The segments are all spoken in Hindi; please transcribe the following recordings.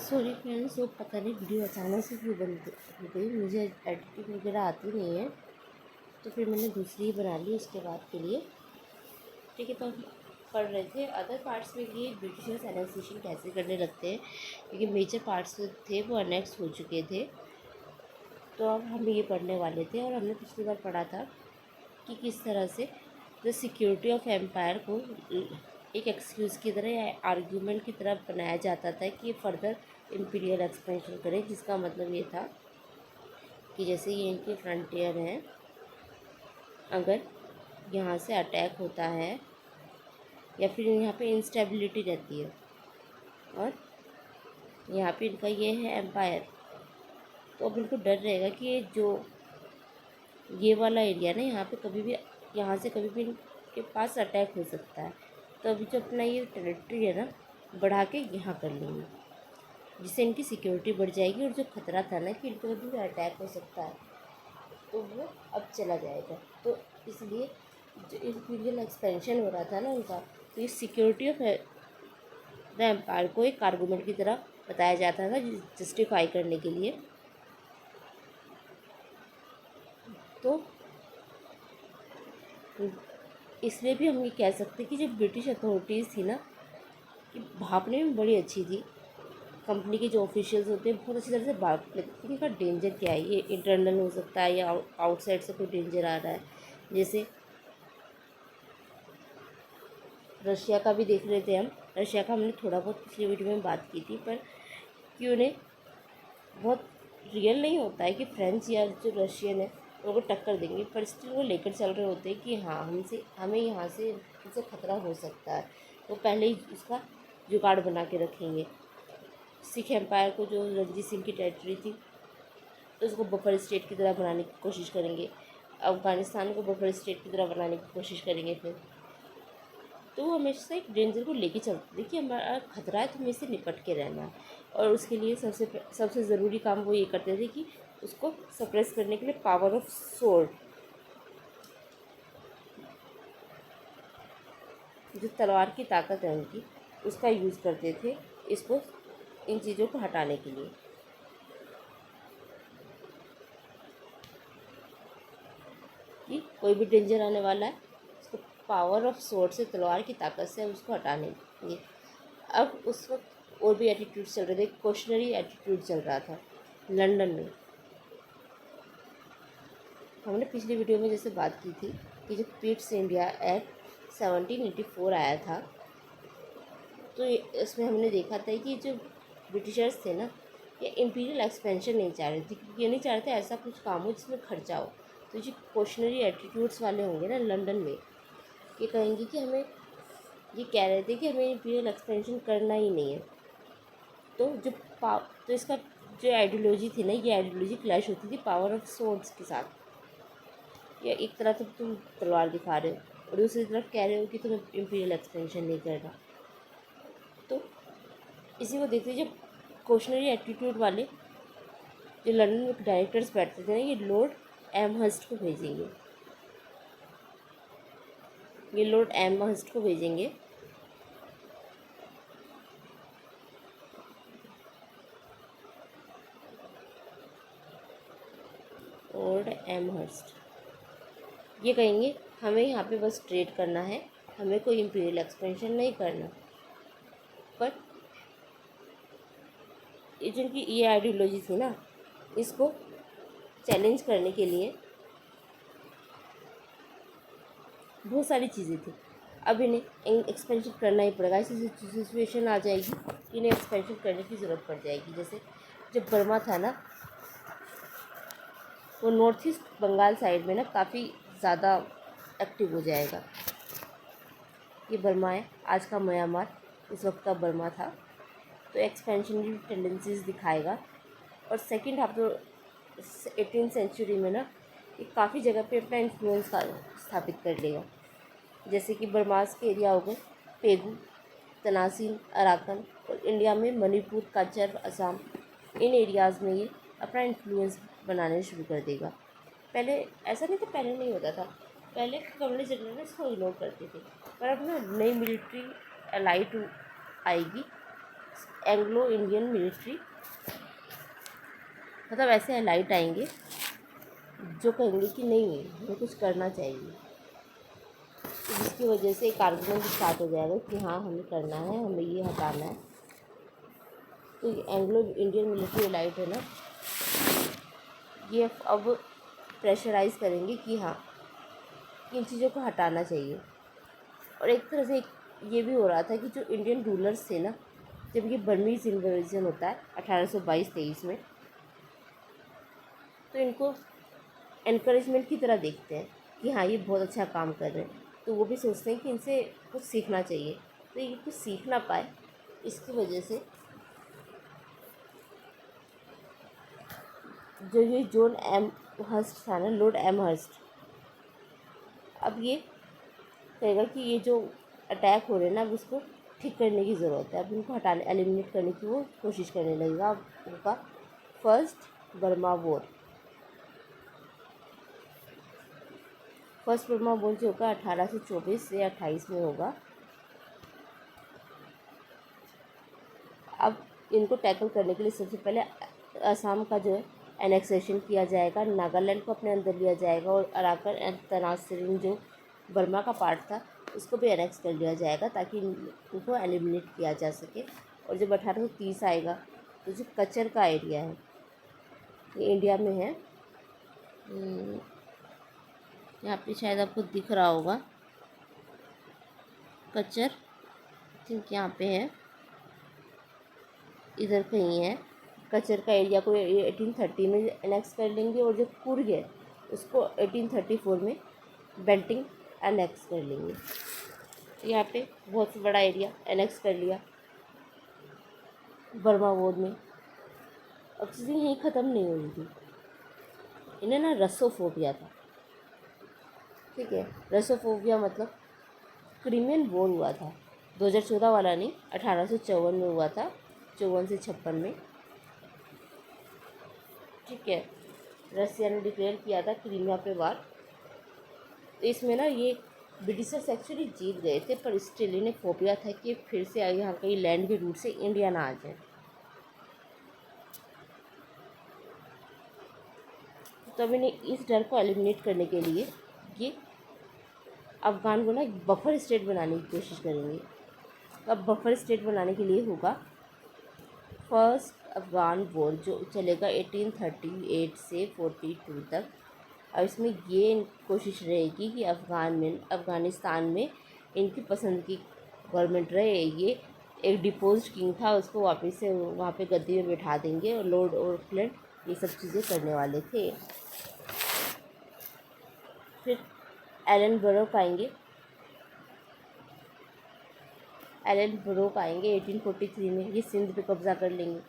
सॉरी फ्रेंड्स, वो पता नहीं वीडियो अचानक से क्यों बंद हो गई। मुझे एडिटिंग वगैरह आती नहीं है, तो फिर मैंने दूसरी ही बना ली उसके बाद के लिए। ठीक है, तो हम पढ़ रहे थे अदर पार्ट्स में कि ब्रिटिशर्स एनेक्सेशन कैसे करने लगते हैं, क्योंकि मेजर पार्ट्स थे वो अनेक्स हो चुके थे। तो अब हम ये पढ़ने वाले थे, और हमने पिछली बार पढ़ा था कि किस तरह से द सिक्योरिटी ऑफ एम्पायर को एक एक्सक्यूज़ की तरह या आर्ग्यूमेंट की तरह बनाया जाता था कि फर्दर इम्पीरियल एक्सपेंशन करें, जिसका मतलब ये था कि जैसे ये इनके फ्रंटियर हैं, अगर यहाँ से अटैक होता है या फिर यहाँ पे इंस्टेबिलिटी रहती है और यहाँ पे इनका ये है एम्पायर, तो अब इनको डर रहेगा कि ये वाला एरिया ना, यहाँ पे कभी भी, यहाँ से कभी भी इनके पास अटैक हो सकता है। तो अभी जो अपना ये टेरिटरी है ना, बढ़ा के यहाँ कर लेंगे, जिससे इनकी सिक्योरिटी बढ़ जाएगी, और जो खतरा था ना कि इनको कभी भी अटैक हो सकता है, तो वो अब चला जाएगा। तो इसलिए जो इम्पीरियल एक्सपेंशन हो रहा था ना उनका, तो इस सिक्योरिटी ऑफ द एम्पायर को एक आर्गूमेंट की तरह बताया जाता था, जस्टिफाई करने के लिए। तो इसलिए भी हम ये कह सकते हैं कि जो ब्रिटिश अथॉरिटीज़ थी ना, कि भापने में बड़ी अच्छी थी। कंपनी के जो ऑफिशियल्स होते हैं बहुत अच्छी तरह से भाप लेते हैं इनका डेंजर क्या है, ये इंटरनल हो सकता है या आउटसाइड से कोई डेंजर आ रहा है। जैसे रशिया का भी देख रहे थे हम, रशिया का हमने थोड़ा बहुत पिछली वीडियो में बात की थी, पर कि उन्हें बहुत रियल नहीं होता है कि फ्रेंच या जो रशियन है उनको टक्कर देंगे, पर स्टिल वो लेकर चल रहे होते हैं कि हाँ हमें यहाँ से इनसे खतरा हो सकता है, वो पहले ही उसका जुगाड़ बना के रखेंगे। सिख एम्पायर को, जो रणजीत सिंह की टेरिटरी थी, तो उसको बफर स्टेट की तरह बनाने की कोशिश करेंगे। अफ़गानिस्तान को बफर स्टेट की तरह बनाने की कोशिश करेंगे फिर। तो वो हमेशा एक डेंजर को लेके चलते थे कि हमारा खतरा है तो हमें इससे निपट के रहना है, और उसके लिए सबसे ज़रूरी काम वो ये करते थे कि उसको सप्रेस करने के लिए पावर ऑफ सोर्ड, जो तलवार की ताकत है उनकी, उसका यूज़ करते थे इसको, इन चीज़ों को हटाने के लिए। कि कोई भी डेंजर आने वाला है, उसको पावर ऑफ सोर्ड से, तलवार की ताकत से उसको हटाने के लिए। अब उस वक्त और भी एटीट्यूड चल रहे थे, क्वेश्चनरी एटीट्यूड चल रहा था लंदन में। हमने पिछली वीडियो में जैसे बात की थी कि जब पिट्स इंडिया एक्ट 1784 आया था, तो इसमें हमने देखा था कि जो ब्रिटिशर्स थे ना, ये इम्पीरियल एक्सपेंशन नहीं चाह रहे थे, क्योंकि ये नहीं चाह रहे थे ऐसा कुछ काम हो जिसमें खर्चा हो। तो जो क्वेश्चनरी एटीट्यूड्स वाले होंगे ना लंदन में, ये कहेंगे कि हमें, ये कह रहे थे कि हमें इम्पीरियल एक्सपेंशन करना ही नहीं है। तो इसका जो आइडियोलॉजी थी ना, ये आइडियोलॉजी क्लैश होती थी पावर ऑफ सोर्ड्स के साथ। या एक तरफ तो तुम तलवार दिखा रहे हो और दूसरी तरफ कह रहे हो कि तुम्हें इम्पीरियल एक्सपेंशन नहीं करना। तो इसी को देखते जब क्वेश्चनरी एटीट्यूड वाले जो लंदन में डायरेक्टर्स बैठते थे ना, ये लॉर्ड एमहर्स्ट को भेजेंगे, ये लॉर्ड एमहर्स्ट को भेजेंगे। लॉर्ड एमहर्स्ट ये कहेंगे हमें यहाँ पे बस ट्रेड करना है, हमें कोई इम्पीरियल एक्सपेंशन नहीं करना। पर ये जिनकी ये आइडियोलॉजी थी ना, इसको चैलेंज करने के लिए बहुत सारी चीज़ें थी। अब इन्हें एक्सपेंशन करना ही पड़ेगा, ऐसी सिचुएशन आ जाएगी कि इन्हें एक्सपेंशन करने की ज़रूरत पड़ जाएगी। जैसे जब बर्मा था ना, वो नॉर्थ ईस्ट बंगाल साइड में ना काफ़ी ज़्यादा एक्टिव हो जाएगा। ये बर्मा है, आज का म्यांमार उस वक्त का बर्मा था। तो एक्सपेंशनरी टेंडेंसीज दिखाएगा, और सेकेंड हाफ तो 18th सेंचुरी में ना, ये काफ़ी जगह पे अपना इन्फ्लुएंस स्थापित कर लेगा। जैसे कि बर्मास के एरिया हो गए पेगू, तनासीन, अराकन, और इंडिया में मणिपुर, कच्चर, असम, इन एरियाज़ में ये अपना इन्फ्लुएंस बनाने शुरू कर देगा। पहले ऐसा नहीं था, पहले नहीं होता था, पहले गवर्नर जनरल इसको इग्नोर करते थे, पर अब ना नई मिलिट्री अलाइड आएगी, एंग्लो इंडियन मिलिट्री, मतलब ऐसे एलाइट आएंगे जो कहेंगे कि नहीं हमें कुछ करना चाहिए, तो जिसकी वजह से एक आर्गूमेंट स्टार्ट हो जाएगा कि हाँ हमें करना है, हमें ये हटाना है। तो एंग्लो इंडियन मिलिट्री एलाइट है ना, ये अब प्रेशराइज करेंगे कि हाँ इन चीज़ों को हटाना चाहिए। और एक तरह से ये भी हो रहा था कि जो इंडियन रूलर्स थे ना, जब ये बर्मीज इन्वेजन होता है 1822-23 में, तो इनको एनकरेजमेंट की तरह देखते हैं कि हाँ ये बहुत अच्छा काम कर रहे हैं, तो वो भी सोचते हैं कि इनसे कुछ सीखना चाहिए। तो ये कुछ सीख ना पाए, इसकी वजह से जो ये जॉन एम हर्स्ट था ना, लॉर्ड एम हर्स्ट, अब ये कहेगा कि ये जो अटैक हो रहे हैं ना, अब उसको ठीक करने की ज़रूरत है, अब इनको हटाने एलिमिनेट करने की वो कोशिश करने लगेगा। अब उनका फर्स्ट बर्मा वॉर जो होगा 1824 से 28 में होगा। अब इनको टैकल करने के लिए सबसे पहले असम का जो है एनेक्सेशन किया जाएगा, नागालैंड को अपने अंदर लिया जाएगा, और अराकन एंड तनासरीन जो बर्मा का पार्ट था उसको भी एनेक्स कर लिया जाएगा ताकि इनको एलिमिनेट किया जा सके। और जब 1830 आएगा तो जो कचर का एरिया है ये इंडिया में है, यहाँ पे शायद आपको दिख रहा होगा कचर, ठीक यहाँ पे है, इधर कहीं है। कचर का एरिया को 1830 में एनेक्स कर लेंगे, और जो कुर्ग है उसको 1834 में बेंटिंग एनेक्स कर लेंगे। यहाँ पे बहुत बड़ा एरिया एनेक्स कर लिया बर्मा वॉर में। अब चीज़ें यहीं ख़त्म नहीं हुई थी, इन्हें ना रसोफोबिया था, ठीक है। रसोफोबिया मतलब क्रिमियन वॉर हुआ था, 2014 वाला नहीं, 1854 में हुआ था, 54 से 56 में, ठीक है। रसिया ने डिक्लेयर किया था क्रीमिया पे वार। तो इसमें ना ये ब्रिटिशर्स एक्चुअली जीत गए थे, पर स्टिल इन्हें फोबिया था कि फिर से यहाँ कहीं लैंड के रूट से इंडिया ना आ जाए। तब इन्हें इस डर को एलिमिनेट करने के लिए ये अफ़गान को ना बफर स्टेट बनाने की कोशिश करेंगे। अब बफर स्टेट बनाने के लिए होगा फर्स्ट अफ़गान वॉर जो चलेगा 1838 से 42 तक। और इसमें ये कोशिश रहेगी कि अफ़गानिस्तान में इनकी पसंद की गवर्नमेंट रहे। ये एक डिपोज्ड किंग था, उसको वापस से वहाँ पे गद्दी में बैठा देंगे, और लॉर्ड ऑकलैंड ये सब चीज़ें करने वाले थे। फिर एलन बरोक आएंगे 1843 में, ये सिंध पे कब्जा कर लेंगे।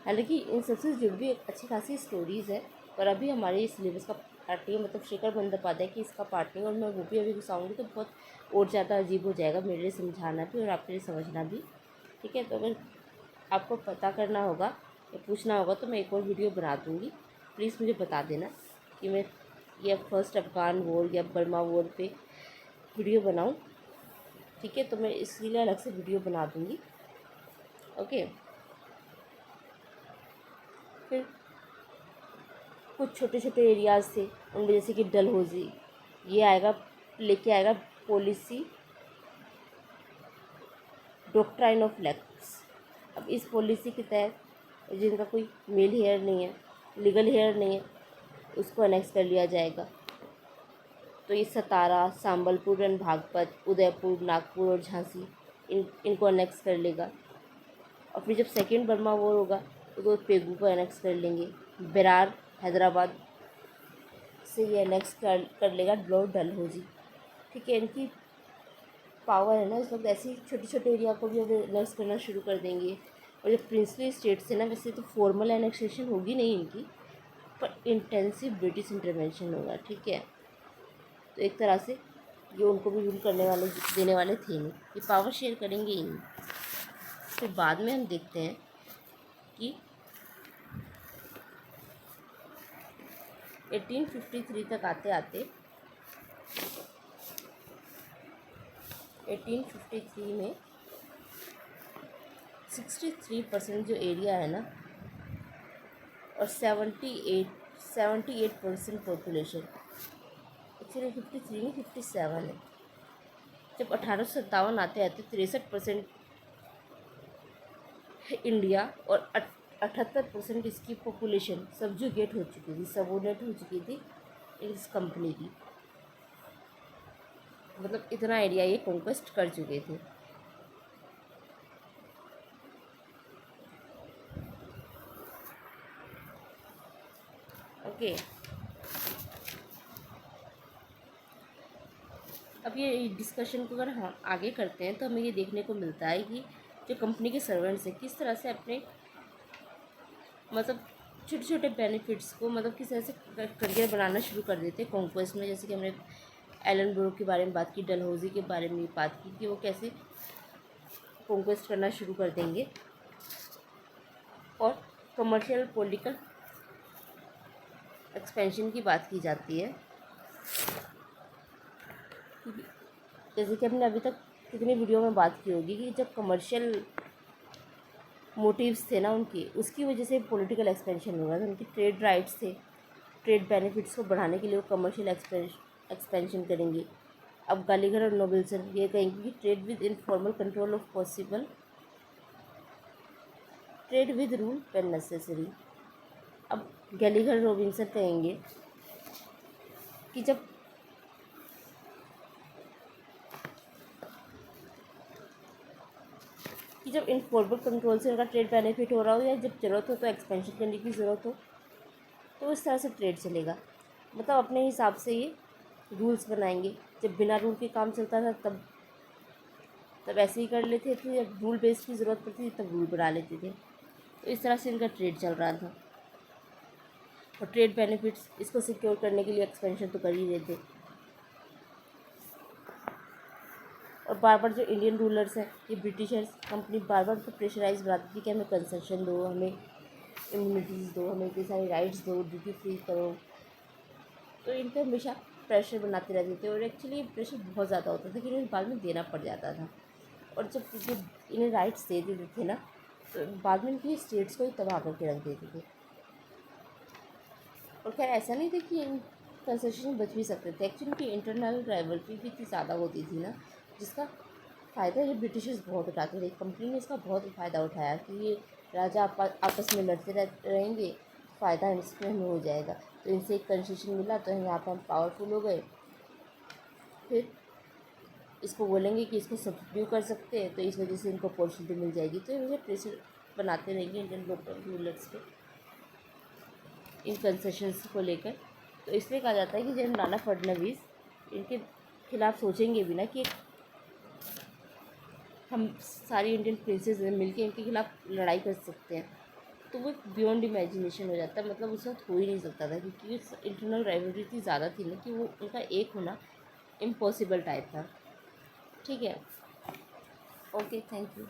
हालांकि इन सबसे जुड़ी भी एक अच्छी खासी स्टोरीज़ है, पर अभी हमारे सिलेबस का पार्ट नहीं है, मतलब शेखर बंदोपाध्याय की इसका पार्ट नहीं, और मैं वो भी अभी घुसाऊँगी तो बहुत और ज़्यादा अजीब हो जाएगा मेरे लिए समझाना भी और आपके लिए समझना भी, ठीक है। तो अगर आपको पता करना होगा या पूछना होगा तो मैं एक और वीडियो बना दूँगी, प्लीज़ मुझे बता देना कि मैं ये फर्स्ट अफ़गान वॉर या बर्मा वॉर पे वीडियो बनाऊँ, ठीक है। तो मैं इसके लिए अलग से वीडियो बना दूँगी, ओके। फिर कुछ छोटे छोटे एरियाज़ थे उनमें, जैसे कि डलहौजी, ये आएगा लेके आएगा पॉलिसी डॉक्ट्राइन ऑफ लैक्स। अब इस पॉलिसी के तहत जिनका कोई मेल हेयर नहीं है, लीगल हेयर नहीं है, उसको अनेक्स कर लिया जाएगा। तो ये सतारा, संबलपुर एंड बागपत, उदयपुर, नागपुर और झांसी इनको अनेक्स कर लेगा। और फिर जब सेकेंड बर्मा वॉर होगा तो पेगू को अनेक्स कर लेंगे। बेरार हैदराबाद से ये अनेक्स कर लेगा लॉर्ड डलहौजी, ठीक है। इनकी पावर है ना इस वक्त, ऐसी छोटे छोटे एरिया को भी अब अनेक्स करना शुरू कर देंगे। और जो प्रिंसली स्टेट्स है ना, वैसे तो फॉर्मल एनेक्सेशन होगी नहीं इनकी, पर इंटेंसिव ब्रिटिश इंटरवेंशन होगा, ठीक है। तो एक तरह से ये उनको भी रूल करने वाले देने वाले थे नहीं, ये पावर शेयर करेंगे ही नहीं। फिर बाद में हम देखते हैं कि 1853 तक आते आते 1853 में 63% जो एरिया है ना, और 78% पॉपुलेशन, एक्चुअली 53 नहीं 57 है। जब 1857 आते आते 63% इंडिया और 78% इसकी पॉपुलेशन सबजुगेट हो चुकी थी, सबोनेट हो चुकी थी इस कंपनी की। मतलब इतना एरिया ये कॉन्क्वेस्ट कर चुके थे। ओके, अब ये डिस्कशन को अगर हम आगे करते हैं तो हमें ये देखने को मिलता है कि जो कंपनी के सर्वेंट्स हैं किस तरह से अपने मतलब छोटे छोटे बेनिफिट्स को मतलब किस तरह से करियर बनाना शुरू कर देते हैं कॉन्क्वेस्ट में। जैसे कि हमने एलन ब्रो के बारे में बात की, डलहौजी के बारे में बात की कि वो कैसे कॉन्क्वेस्ट करना शुरू कर देंगे। और कमर्शियल पॉलिटिकल एक्सपेंशन की बात की जाती है, जैसे कि हमने अभी तक कितनी वीडियो में बात की होगी कि जब कमर्शियल मोटिव्स थे ना उनके, उसकी वजह से पॉलिटिकल एक्सपेंशन हो रहा था। उनकी ट्रेड राइट्स थे, ट्रेड बेनिफिट्स को बढ़ाने के लिए वो कमर्शियल एक्सपेंशन करेंगे। अब गालीगर और नोबेल्सन ये कहेंगे कि trade with informal control of possible, trade with rule when necessary. अब गैलीगर रॉबिन्सन कहेंगे कि जब इनफॉर्मल कंट्रोल से उनका ट्रेड बेनिफिट हो रहा हो या जब ज़रूरत हो तो एक्सपेंशन करने की ज़रूरत हो तो इस तरह से ट्रेड चलेगा। मतलब अपने हिसाब से ये रूल्स बनाएंगे। जब बिना रूल के काम चलता था तब ऐसे ही कर लेते थे, जब रूल बेस्ड की ज़रूरत पड़ती थी तब रूल बना लेते थे। तो इस तरह से इनका ट्रेड चल रहा था। और ट्रेड बेनिफिट्स इसको सिक्योर करने के लिए एक्सपेंशन तो कर ही रहे थे। और बार बार जो इंडियन रूलर्स हैं, ये ब्रिटिशर्स कंपनी बार बार तो प्रेशराइज बनाती थी कि हमें कंसेशन दो, हमें इम्यूनिटीज़ दो, हमें इतनी सारी राइट्स दो, ड्यूटी फ्री करो। तो इन पर हमेशा प्रेशर बनाते रहते थे और एक्चुअली प्रेशर बहुत ज़्यादा होता था कि इन्हें बाद में देना पड़ जाता था। और जब इन्हें राइट्स दे देते थे ना तो बाद में इनकी स्टेट्स को ही तबाह करके रख देते थे। और खैर ऐसा नहीं था कि इन कंसेशन बच भी सकते थे, एक्चुअली उनकी इंटरनल राइवलरी भी इतनी ज़्यादा होती थी ना, जिसका फ़ायदा ये ब्रिटिशर्स बहुत उठाते थे। कंपनी ने इसका बहुत फ़ायदा उठाया कि ये राजा आपस में लड़ते रहेंगे, फ़ायदा इसमें हमें हो जाएगा। तो इनसे एक कंसेशन मिला तो यहाँ पर हम पावरफुल हो गए, फिर इसको बोलेंगे कि इसको सब्सिड्यू कर सकते हैं तो इस वजह से इनको अपॉर्चुनिटी मिल जाएगी। तो ये प्रेशर बनाते रहेंगे इंडियन लोकल रूलर्स पे इन कंसेशंस को लेकर। तो इसलिए कहा जाता है कि जब नाना फडणवीस इनके खिलाफ सोचेंगे भी ना कि हम सारी इंडियन प्रिंसेस मिलके इनके खिलाफ लड़ाई कर सकते हैं, तो वो बियॉन्ड इमेजिनेशन हो जाता है। मतलब उस वक्त हो ही नहीं सकता था क्योंकि इंटरनल राइवलरी इतनी ज़्यादा थी ना कि वो उनका एक होना इम्पॉसिबल टाइप था। ठीक है, ओके, थैंक यू।